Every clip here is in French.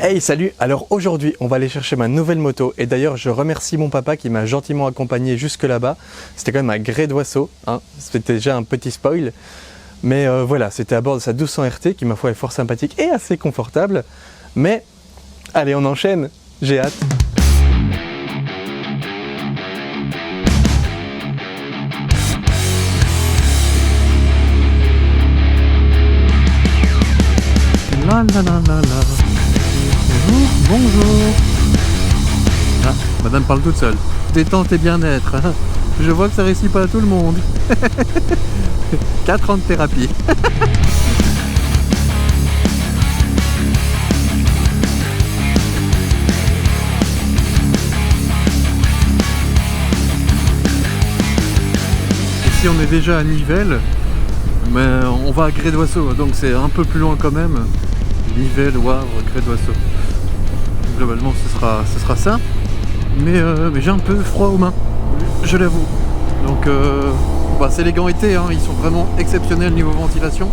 Hey, salut! Alors aujourd'hui, on va aller chercher ma nouvelle moto et d'ailleurs, je remercie mon papa qui m'a gentiment accompagné jusque là-bas. C'était quand même un gré d'oiseau, hein. C'était déjà un petit spoil. Mais voilà, c'était à bord de sa 1200 RT qui, ma foi, est fort sympathique et assez confortable. Mais allez, on enchaîne, j'ai hâte. La la la la la. Bonjour. Ah, madame parle toute seule. Détente et bien-être. Je vois que ça réussit pas à tout le monde. 4 ans de thérapie. Ici on est déjà à Nivelles, mais on va à Gré d'Oiseau, donc c'est un peu plus loin quand même. Nivelles, Wavre, Gré d'Oiseau. Globalement ce sera ça, mais j'ai un peu froid aux mains, je l'avoue. Donc c'est les gants été, hein, ils sont vraiment exceptionnels niveau ventilation.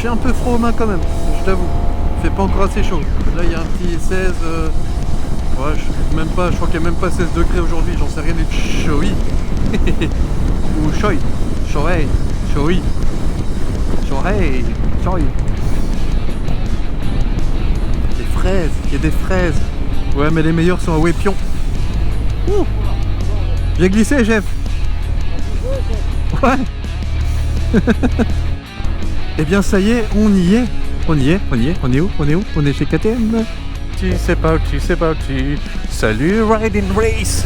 J'ai un peu froid aux mains quand même, je l'avoue. Il fait pas encore assez chaud. Là il y a un petit 16, ouais, je crois qu'il n'y a même pas 16 degrés aujourd'hui, j'en sais rien du choi. Ou choi, choi, choi, choi. Il y a des fraises. Ouais, mais les meilleurs sont à Wépion. Ouh. J'ai glissé, Jeff. Ouais. Eh bien, ça y est, on y est. On est où? On est chez KTM. C'est parti. Salut, Riding Race.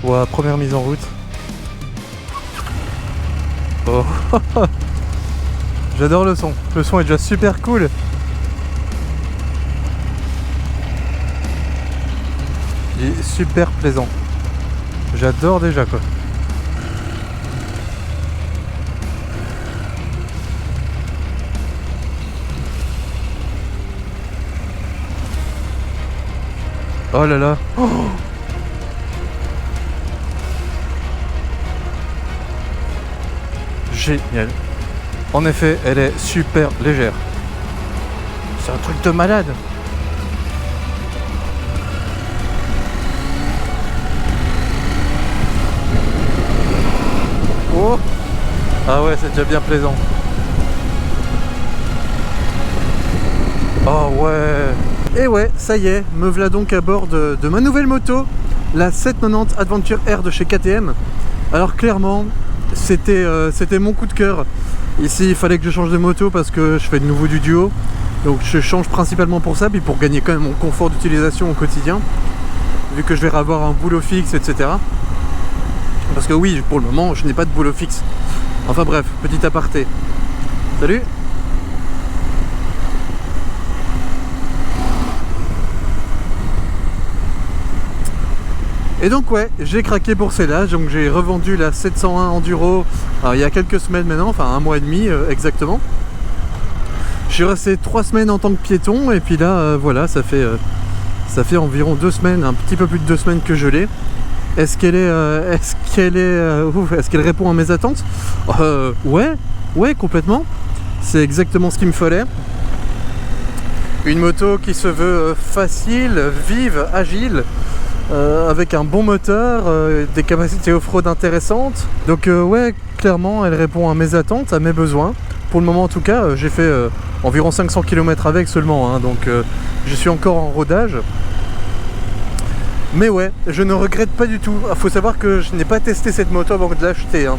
Wow, première mise en route. Oh. J'adore le son. Le son est déjà super cool. Il est super plaisant. J'adore déjà quoi. Oh là là. Oh. Génial. En effet, elle est super légère. C'est un truc de malade. Oh. Ah ouais, c'est déjà bien plaisant. Oh ouais. Et ouais, ça y est, me voilà donc à bord de ma nouvelle moto, la 790 Adventure R de chez KTM. Alors clairement, c'était mon coup de cœur. Ici il fallait que je change de moto parce que je fais de nouveau du duo, donc je change principalement pour ça, puis pour gagner quand même mon confort d'utilisation au quotidien, vu que je vais avoir un boulot fixe, etc. Parce que oui, pour le moment je n'ai pas de boulot fixe. Enfin bref, petit aparté. Salut. Et donc ouais, j'ai craqué pour celle-là, donc j'ai revendu la 701 Enduro il y a quelques semaines maintenant, enfin un mois et demi exactement. Je suis resté 3 semaines en tant que piéton et puis là voilà, ça fait environ 2 semaines, un petit peu plus de 2 semaines que je l'ai. Est-ce qu'elle répond à mes attentes? Ouais, complètement. C'est exactement ce qu'il me fallait. Une moto qui se veut facile, vive, agile, avec un bon moteur, des capacités off-road intéressantes. Donc ouais, clairement elle répond à mes attentes, à mes besoins. Pour le moment en tout cas, j'ai fait environ 500 km avec seulement, hein, donc je suis encore en rodage. Mais ouais, je ne regrette pas du tout. Il faut savoir que je n'ai pas testé cette moto avant de l'acheter, hein.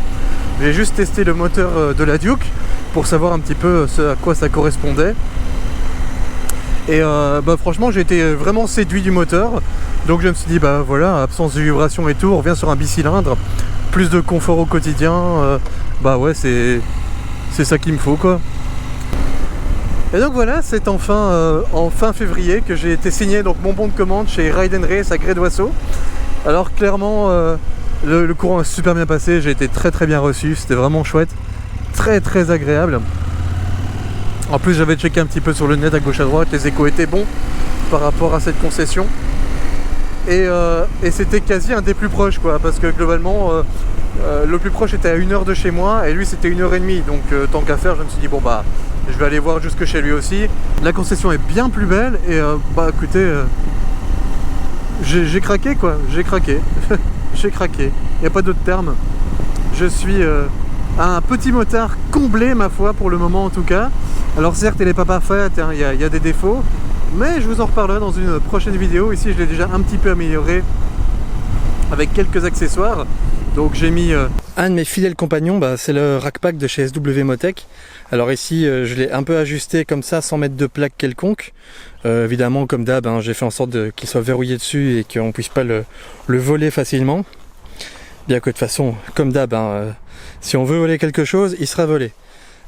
J'ai juste testé le moteur de la Duke pour savoir un petit peu ce à quoi ça correspondait. Et franchement j'ai été vraiment séduit du moteur. Donc je me suis dit bah voilà, absence de vibration et tout, on revient sur un bicylindre, plus de confort au quotidien, bah ouais c'est ça qu'il me faut quoi. Et donc voilà, c'est enfin en fin février que j'ai été signé donc mon bon de commande chez Ride & Race à Grey d'Oisseau. Alors clairement le courant a super bien passé, j'ai été très bien reçu, c'était vraiment chouette, très agréable. En plus j'avais checké un petit peu sur le net à gauche à droite, les échos étaient bons par rapport à cette concession. Et c'était quasi un des plus proches quoi, parce que globalement le plus proche était à 1 heure de chez moi et lui c'était 1h30, donc tant qu'à faire je me suis dit bon bah je vais aller voir jusque chez lui aussi. La concession est bien plus belle et bah écoutez j'ai craqué quoi, j'ai craqué j'ai craqué, il n'y a pas d'autre terme. Je suis un petit motard comblé ma foi pour le moment en tout cas. Alors certes elle n'est pas parfaite, hein, y a des défauts, mais je vous en reparlerai dans une prochaine vidéo. Ici je l'ai déjà un petit peu amélioré avec quelques accessoires. Donc j'ai mis un de mes fidèles compagnons, c'est le rackpack de chez SW Motech. Alors ici je l'ai un peu ajusté comme ça sans mettre de plaque quelconque. Évidemment comme d'hab j'ai fait en sorte qu'il soit verrouillé dessus et qu'on puisse pas le voler facilement. Bien que de toute façon comme d'hab si on veut voler quelque chose il sera volé.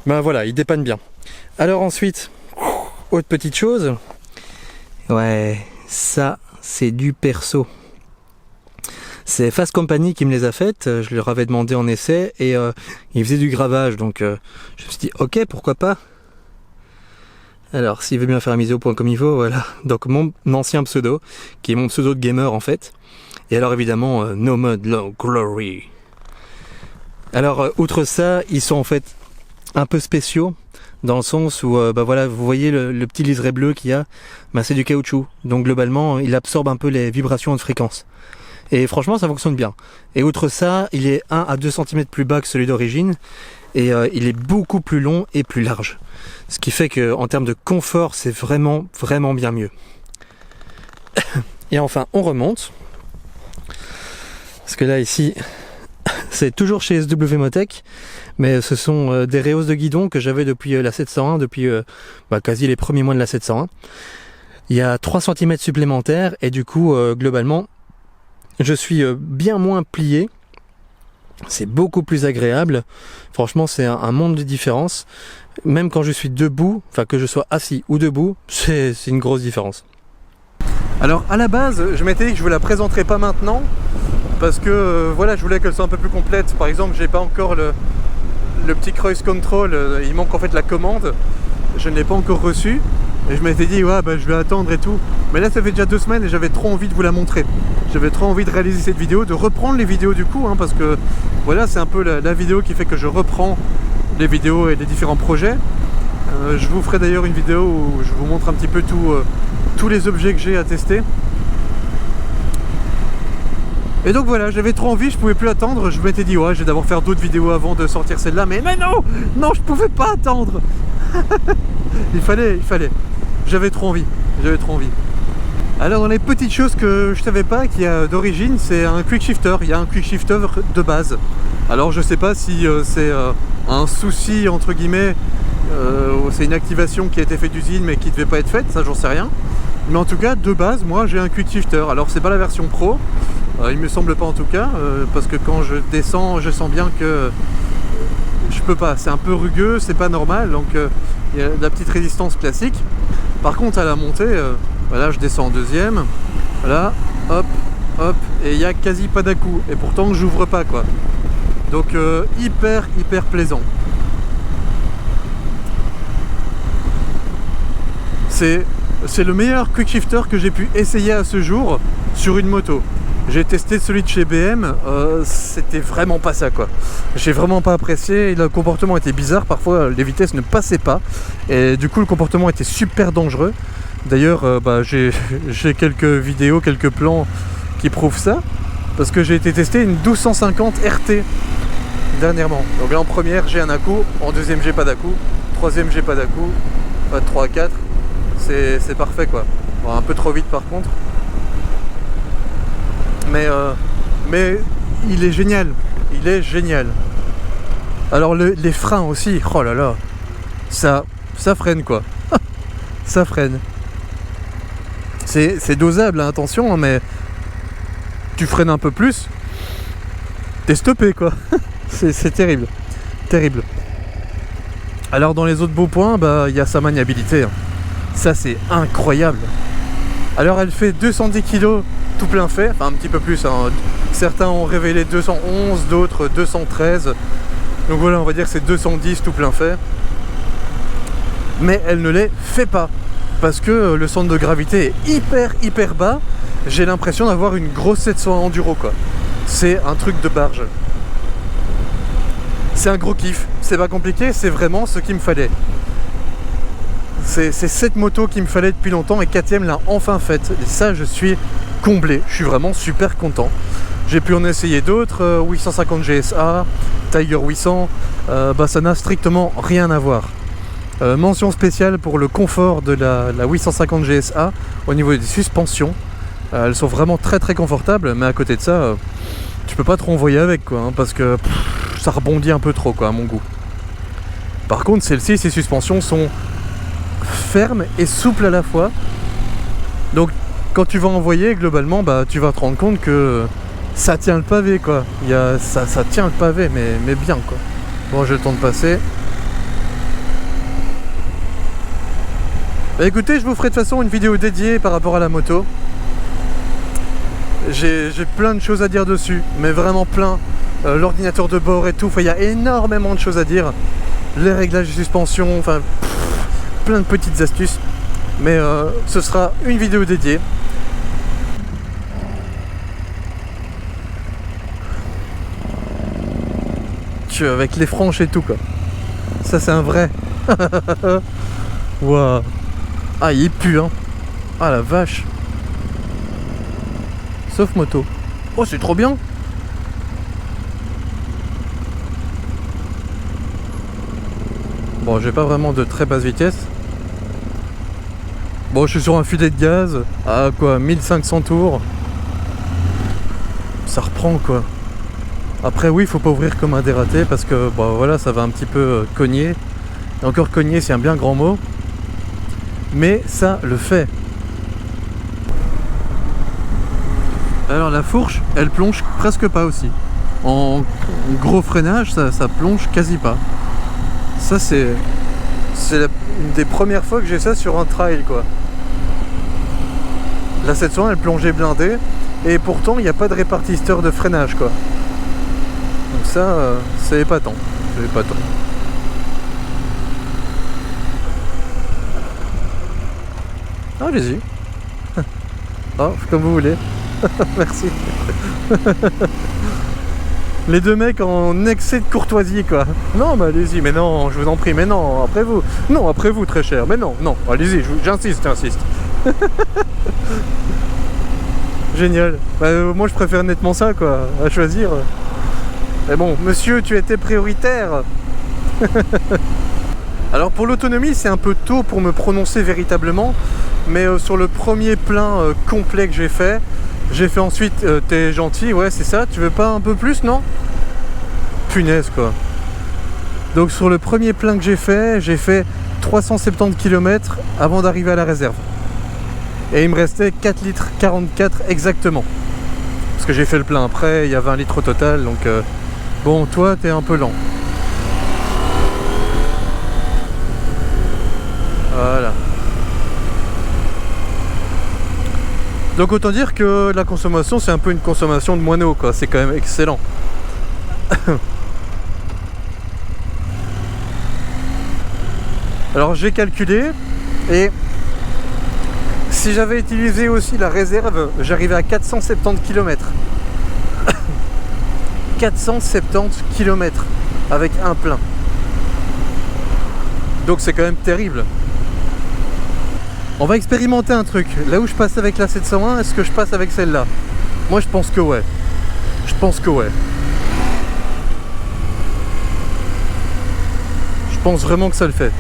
Ben voilà, il dépanne bien. Alors ensuite, autre petite chose. Ouais, ça c'est du perso. C'est Fast Company qui me les a faites, je leur avais demandé en essai et ils faisaient du gravage, donc je me suis dit ok pourquoi pas. Alors s'il veut bien faire la mise au point comme il faut, voilà. Donc mon ancien pseudo, qui est mon pseudo de gamer en fait. Et alors évidemment No Mud No Glory. Alors outre ça, ils sont en fait un peu spéciaux. Dans le sens où, voilà, vous voyez le petit liseré bleu qu'il y a, c'est du caoutchouc. Donc globalement, il absorbe un peu les vibrations de fréquence. Et franchement, ça fonctionne bien. Et outre ça, il est 1 à 2 cm plus bas que celui d'origine. Et il est beaucoup plus long et plus large. Ce qui fait qu'en termes de confort, c'est vraiment bien mieux. Et enfin, on remonte. Parce que là, ici, c'est toujours chez SW Motech. Mais ce sont des rehausses de guidon que j'avais depuis la 701, depuis quasi les premiers mois de la 701. Il y a 3 cm supplémentaires et du coup, globalement, je suis bien moins plié. C'est beaucoup plus agréable. Franchement, c'est un monde de différence. Même quand je suis debout, enfin que je sois assis ou debout, c'est une grosse différence. Alors à la base, je m'étais dit que je ne vous la présenterai pas maintenant. Parce que voilà, je voulais qu'elle soit un peu plus complète. Par exemple, j'ai pas encore le petit cruise control, il manque en fait la commande, je ne l'ai pas encore reçu et je m'étais dit ouais je vais attendre et tout, mais là ça fait déjà 2 semaines et j'avais trop envie de vous la montrer, j'avais trop envie de réaliser cette vidéo, de reprendre les vidéos du coup parce que voilà c'est un peu la vidéo qui fait que je reprends les vidéos et les différents projets. Je vous ferai d'ailleurs une vidéo où je vous montre un petit peu tous les objets que j'ai à tester. Et donc voilà, j'avais trop envie, je pouvais plus attendre, je m'étais dit ouais je vais d'abord faire d'autres vidéos avant de sortir celle-là, mais non je pouvais pas attendre. il fallait, j'avais trop envie. Alors dans les petites choses que je savais pas qu'il y a d'origine, c'est un quick shifter, il y a un quick shifter de base. Alors je sais pas si c'est un souci entre guillemets, c'est une activation qui a été faite d'usine mais qui devait pas être faite, ça j'en sais rien. Mais en tout cas de base moi j'ai un quick shifter, alors c'est pas la version pro. Il me semble pas en tout cas, parce que quand je descends, je sens bien que je peux pas, c'est un peu rugueux, c'est pas normal, donc il y a de la petite résistance classique. Par contre à la montée, voilà, je descends en deuxième, voilà, hop, et il y a quasi pas d'à-coup, et pourtant j'ouvre pas quoi. Donc hyper plaisant. C'est le meilleur quick shifter que j'ai pu essayer à ce jour sur une moto. J'ai testé celui de chez BM, c'était vraiment pas ça quoi. J'ai vraiment pas apprécié, le comportement était bizarre, parfois les vitesses ne passaient pas et du coup le comportement était super dangereux. D'ailleurs, j'ai quelques vidéos, quelques plans qui prouvent ça, parce que j'ai été tester une 1250 RT dernièrement. Donc là en première j'ai un à-coup, en deuxième j'ai pas d'à-coup, troisième j'ai pas d'à-coup, pas de 3 à 4, c'est parfait quoi. Bon, un peu trop vite par contre. Mais il est génial, il est génial. Alors les freins aussi, oh là là, ça freine quoi. Ça freine. C'est dosable, hein, attention, hein, mais tu freines un peu plus, t'es stoppé quoi. C'est terrible, terrible. Alors dans les autres beaux points, il y a sa maniabilité, hein. Ça c'est incroyable. Alors elle fait 210 kg tout plein fait, enfin un petit peu plus, hein. Certains ont révélé 211, d'autres 213. Donc voilà, on va dire que c'est 210 tout plein fait. Mais elle ne les fait pas, parce que le centre de gravité est hyper bas. J'ai l'impression d'avoir une grosse 700 enduro quoi. C'est un truc de barge. C'est un gros kiff, c'est pas compliqué, c'est vraiment ce qu'il me fallait. C'est cette moto qu'il me fallait depuis longtemps et KTM l'a enfin faite. Et ça, je suis comblé, je suis vraiment super content. J'ai pu en essayer d'autres, 850 GSA, Tiger 800, ça n'a strictement rien à voir. Mention spéciale pour le confort de la 850 GSA au niveau des suspensions. Elles sont vraiment très confortables, mais à côté de ça, tu peux pas trop envoyer avec quoi, hein, parce que ça rebondit un peu trop quoi à mon goût. Par contre celle-ci, ses suspensions sont fermes et souples à la fois. Donc quand tu vas envoyer globalement, tu vas te rendre compte que ça tient le pavé quoi. Ça tient le pavé mais bien quoi. Bon, j'ai le temps de passer. Écoutez, je vous ferai de toute façon une vidéo dédiée par rapport à la moto. J'ai plein de choses à dire dessus, mais vraiment plein. L'ordinateur de bord et tout, il y a énormément de choses à dire. Les réglages de suspension, enfin plein de petites astuces. Mais ce sera une vidéo dédiée. Avec les franges et tout quoi. Ça c'est un vrai. Waouh. Ah il pue hein. Ah la vache. Sauf moto. Oh c'est trop bien. Bon, j'ai pas vraiment de très basse vitesse. Bon, je suis sur un filet de gaz à quoi, 1500 tours. Ça reprend quoi. Après oui, il faut pas ouvrir comme un dératé parce que voilà, ça va un petit peu cogner. Et encore cogner, c'est un bien grand mot. Mais ça le fait. Alors la fourche, elle plonge presque pas aussi. En gros freinage, ça plonge quasi pas. Ça c'est une des premières fois que j'ai ça sur un trail quoi. La 700 elle plongeait blindée et pourtant il n'y a pas de répartiteur de freinage quoi. Donc ça c'est épatant. C'est épatant. Allez-y. Oh, comme vous voulez. Merci. Les deux mecs en excès de courtoisie quoi. Non mais allez-y, mais non, je vous en prie, mais non, après vous. Non, après vous très cher, mais non, allez-y, j'insiste. Génial. Moi je préfère nettement ça quoi, à choisir. Mais bon, monsieur, tu étais prioritaire. Alors pour l'autonomie, c'est un peu tôt pour me prononcer véritablement, mais sur le premier plein complet que j'ai fait ensuite, t'es gentil, ouais c'est ça, tu veux pas un peu plus, non? Punaise quoi. Donc sur le premier plein que j'ai fait 370 km avant d'arriver à la réserve. Et il me restait 4 litres 44 exactement. Parce que j'ai fait le plein après, il y a 20 litres au total, donc bon, toi t'es un peu lent. Voilà. Donc autant dire que la consommation c'est un peu une consommation de moineau quoi, c'est quand même excellent. Alors j'ai calculé et si j'avais utilisé aussi la réserve, j'arrivais à 470 km. 470 km avec un plein. Donc c'est quand même terrible. On va expérimenter un truc. Là où je passe avec la 701, est-ce que je passe avec celle-là? Moi je pense que ouais. Je pense que ouais. Je pense vraiment que ça le fait.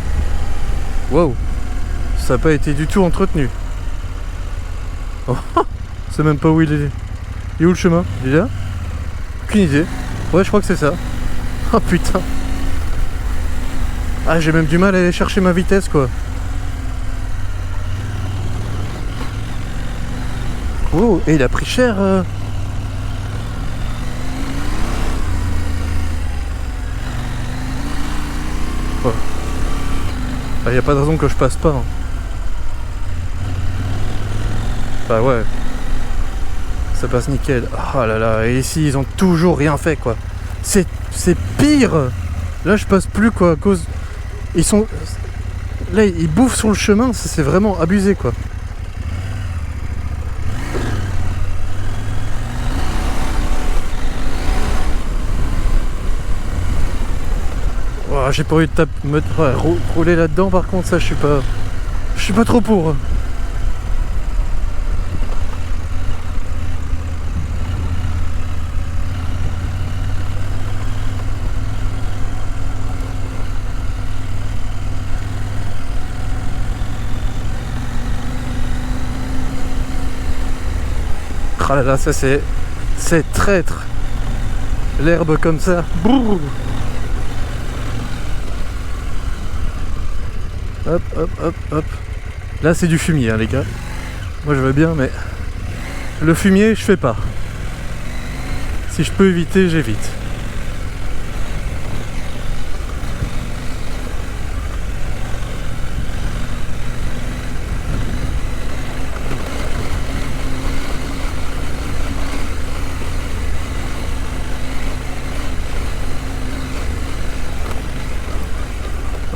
Wow. Ça n'a pas été du tout entretenu. Oh, c'est même pas où il est. Il est où le chemin? Il est là? Aucune idée. Ouais, je crois que c'est ça. Oh putain. Ah, j'ai même du mal à aller chercher ma vitesse quoi. Oh, et il a pris cher. Oh. Ah, y a pas de raison que je passe pas. Hein. Bah ouais. Ça passe nickel. Oh là là, et ici ils ont toujours rien fait quoi. C'est pire. Là je passe plus quoi à cause. Ils sont. Là ils bouffent sur le chemin, c'est vraiment abusé quoi. Oh, j'ai pas envie de rouler là-dedans par contre, ça je suis pas trop pour. Ah là là, ça c'est traître. L'herbe comme ça. Brrr. Hop, hop, hop, hop. Là c'est du fumier hein, les gars. Moi je veux bien mais le fumier je fais pas. Si je peux éviter, j'évite.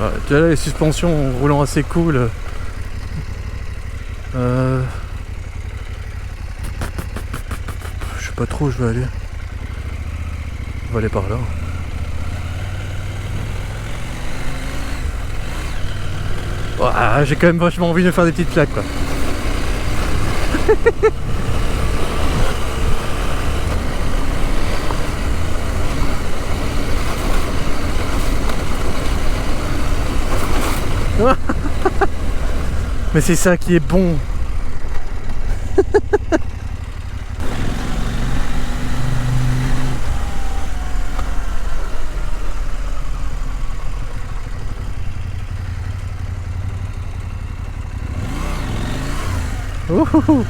Ah, déjà là, les suspensions roulant assez cool. Je sais pas trop où je vais aller. On va aller par là. Oh, j'ai quand même vachement envie de faire des petites claques quoi. Mais c'est ça qui est bon. Ouhou.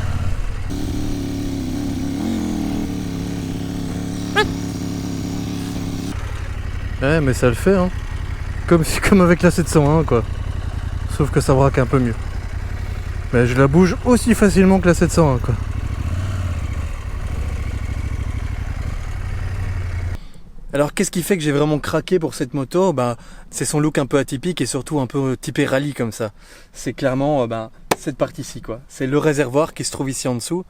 Ouais mais ça le fait hein. Comme avec la 701 quoi. Sauf que ça braque un peu mieux. Mais je la bouge aussi facilement que la 701 quoi. Alors qu'est-ce qui fait que j'ai vraiment craqué pour cette moto? C'est son look un peu atypique et surtout un peu typé rallye comme ça. C'est clairement cette partie-ci quoi. C'est le réservoir qui se trouve ici en dessous.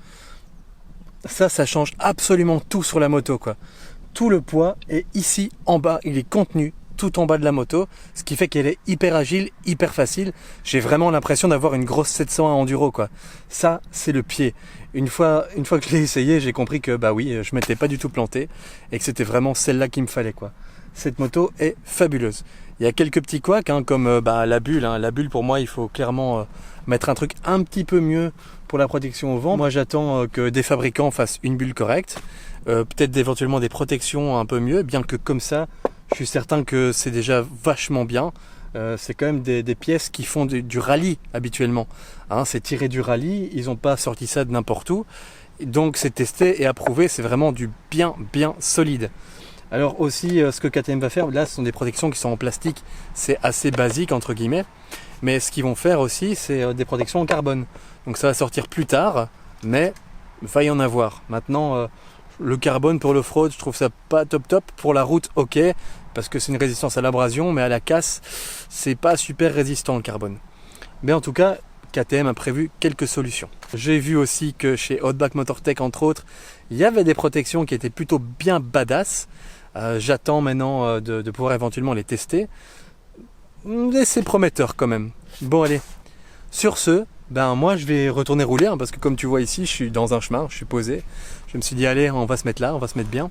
Ça change absolument tout sur la moto quoi. Tout le poids est ici en bas, il est contenu tout en bas de la moto, ce qui fait qu'elle est hyper agile, hyper facile. J'ai vraiment l'impression d'avoir une grosse 701 enduro quoi. Ça c'est le pied. Une fois que je l'ai essayé, j'ai compris que oui, je m'étais pas du tout planté et que c'était vraiment celle-là qu'il me fallait quoi. Cette moto est fabuleuse. Il y a quelques petits couacs comme la bulle. La bulle pour moi, il faut clairement mettre un truc un petit peu mieux pour la protection au vent. Moi j'attends que des fabricants fassent une bulle correcte, peut-être éventuellement des protections un peu mieux, bien que comme ça, je suis certain que c'est déjà vachement bien. C'est quand même des pièces qui font du rallye habituellement. C'est tiré du rallye, ils n'ont pas sorti ça de n'importe où. Donc c'est testé et approuvé, c'est vraiment du bien solide. Alors aussi, ce que KTM va faire, là ce sont des protections qui sont en plastique, c'est assez basique entre guillemets. Mais ce qu'ils vont faire aussi, c'est des protections en carbone. Donc ça va sortir plus tard, mais va y en avoir. Maintenant, le carbone pour l'off-road, je trouve ça pas top. Pour la route, ok, parce que c'est une résistance à l'abrasion, mais à la casse, c'est pas super résistant le carbone. Mais en tout cas, KTM a prévu quelques solutions. J'ai vu aussi que chez Outback Motortech, entre autres, il y avait des protections qui étaient plutôt bien badass. J'attends maintenant de pouvoir éventuellement les tester. Et c'est prometteur quand même. Bon allez, sur ce, Ben moi je vais retourner rouler hein, parce que comme tu vois ici, je suis dans un chemin, je suis posé. Je me suis dit allez, on va se mettre là, on va se mettre bien.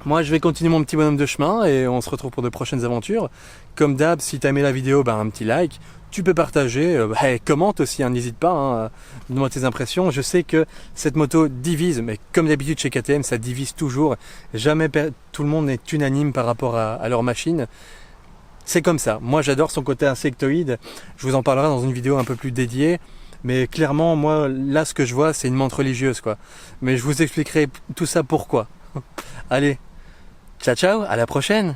Moi je vais continuer mon petit bonhomme de chemin et on se retrouve pour de prochaines aventures. Comme d'hab, si tu as aimé la vidéo, ben un petit like. Tu peux partager, commente aussi, hein, n'hésite pas, hein, donne-moi tes impressions. Je sais que cette moto divise, mais comme d'habitude chez KTM, ça divise toujours. Jamais tout le monde n'est unanime par rapport à leur machine. C'est comme ça. Moi j'adore son côté insectoïde. Je vous en parlerai dans une vidéo un peu plus dédiée. Mais clairement, moi, là, ce que je vois, c'est une menthe religieuse, quoi. Mais je vous expliquerai tout ça pourquoi. Allez, ciao ciao, à la prochaine!